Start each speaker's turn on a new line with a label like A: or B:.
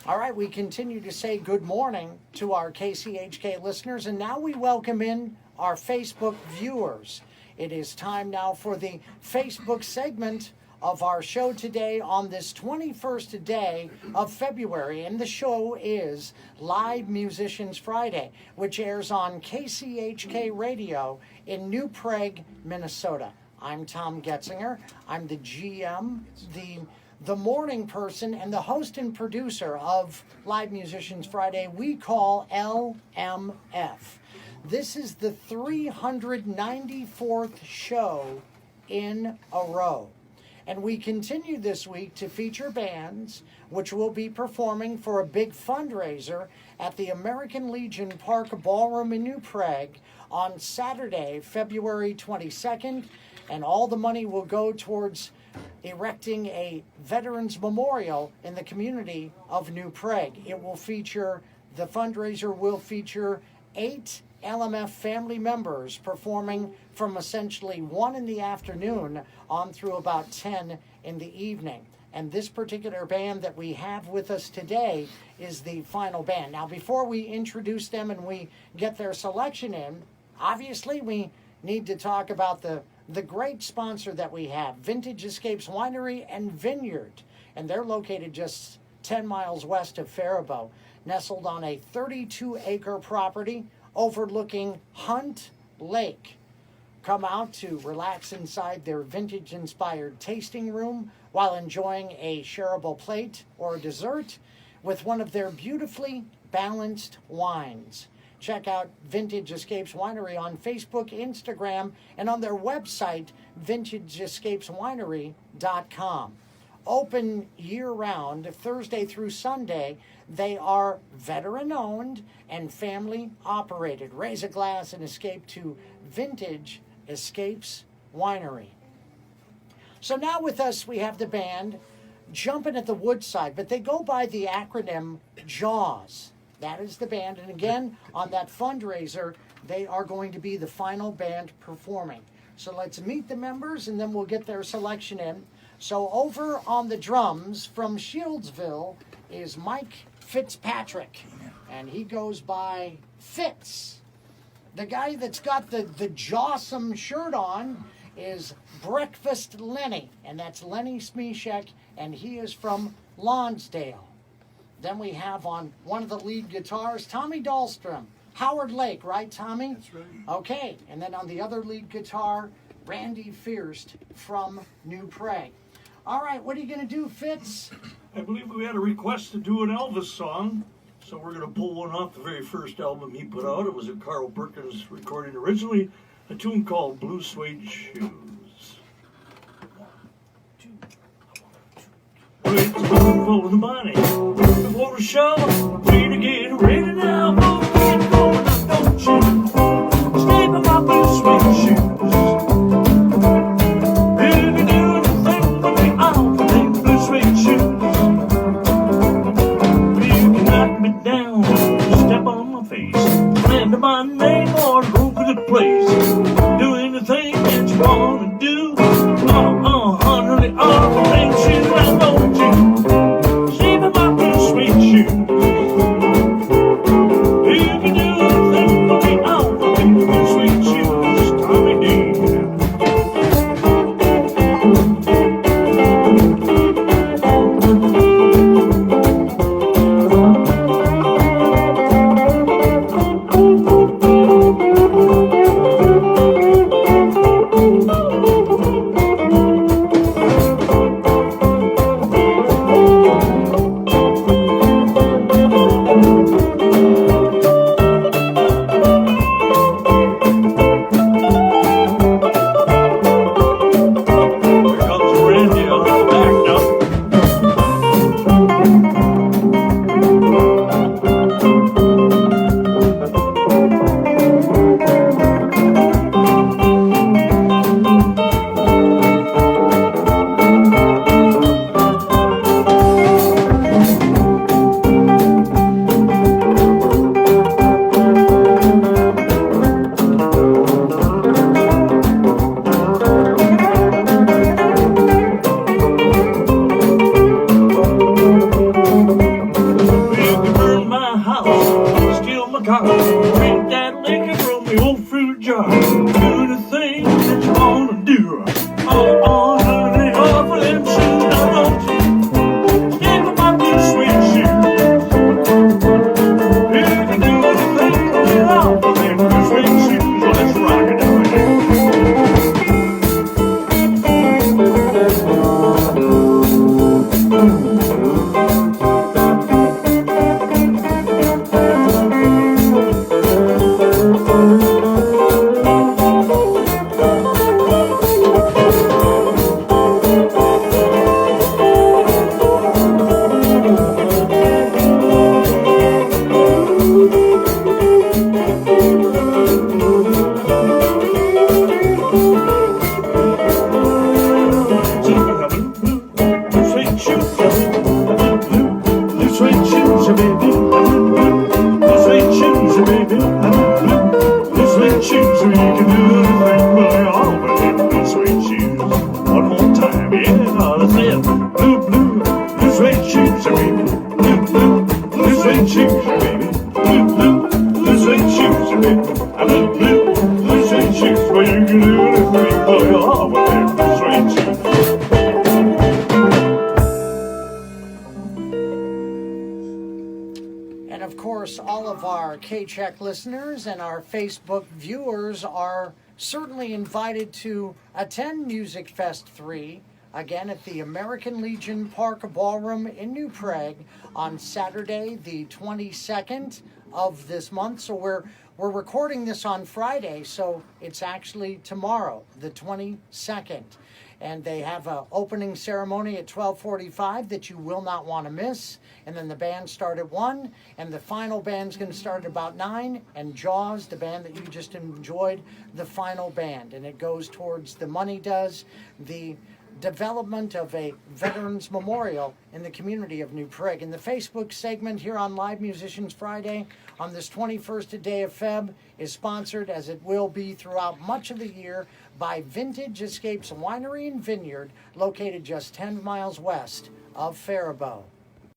A: All right, we continue to say good morning to our KCHK listeners, and now we welcome in our Facebook viewers. It is time now for the Facebook segment of our show today on this 21st day of February, and the show is Live Musicians Friday, which airs on KCHK Radio in New Prague, Minnesota. I'm Tom Getzinger. I'm the GM, the morning person, and the host and producer of Live Musicians Friday we call LMF. This is the 394th show in a row. And we continue this week to feature bands which will be performing for a big fundraiser at the American Legion Park Ballroom in New Prague on Saturday, February 22nd. And all the money will go towards erecting a Veterans Memorial in the community of New Prague. The fundraiser will feature 8 LMF family members performing from essentially 1 in the afternoon on through about 10 in the evening. And this particular band that we have with us today is the final band. Now, before we introduce them and we get their selection in, obviously we need to talk about the great sponsor that we have, Vintage Escapes Winery and Vineyard. And they're located just 10 miles west of Faribault, nestled on a 32-acre property overlooking Hunt Lake. Come out to relax inside their vintage-inspired tasting room while enjoying a shareable plate or dessert with one of their beautifully balanced wines. Check out Vintage Escapes Winery on Facebook, Instagram, and on their website, vintageescapeswinery.com. Open year-round, Thursday through Sunday. They are veteran-owned and family-operated. Raise a glass and escape to Vintage Escapes Winery. So now with us, we have the band Jumpin' at the Woodside, but they go by the acronym JAWS. That is the band, and again, on that fundraiser, they are going to be the final band performing. So let's meet the members, and then we'll get their selection in. So over on the drums from Shieldsville is Mike Fitzpatrick, and he goes by Fitz. The guy that's got the Jawsome shirt on is Breakfast Lenny, and that's Lenny Smeshek, and he is from Lonsdale. Then we have on one of the lead guitars, Tommy Dahlstrom. Howard Lake, right, Tommy?
B: That's right.
A: Okay, and then on the other lead guitar, Randy Fierst from New Prague. All right, what are you going to do, Fitz?
B: I believe we had a request to do an Elvis song, so we're going to pull one off the very first album he put out. It was a Carl Perkins recording originally, a tune called Blue Suede Shoes. Great to move for the money, for the show, way to get ready now, for the get going, don't you stay by my blue suede shoes. If you do anything but the all-for-them blue suede shoes, you can knock me down, step on my face, land on my name or go for the place, do anything that you want to do. Under the all-for-them shoes, I don't you see my blue suede shoes. shoes, baby. Blue suede shoes, baby. Blue suede shoes, baby. I love blue suede shoes. Well, you can do anything, boy, oh, with them blue suede shoes.
A: And of course, all of our K-Check listeners and our Facebook viewers are certainly invited to attend Music Fest 3, again at the American Legion Park Ballroom in New Prague on Saturday, the 22nd of this month. So we're recording this on Friday, so it's actually tomorrow, the 22nd. And they have an opening ceremony at 12:45 that you will not want to miss. And then the band start at 1, and the final band's going to start at about 9. And Jaws, the band that you just enjoyed, the final band. And it goes towards, the money does, the development of a Veterans Memorial in the community of New Prague. And the Facebook segment here on Live Musicians Friday on this 21st day of Feb is sponsored, as it will be throughout much of the year, by Vintage Escapes Winery and Vineyard, located just 10 miles west of Faribault.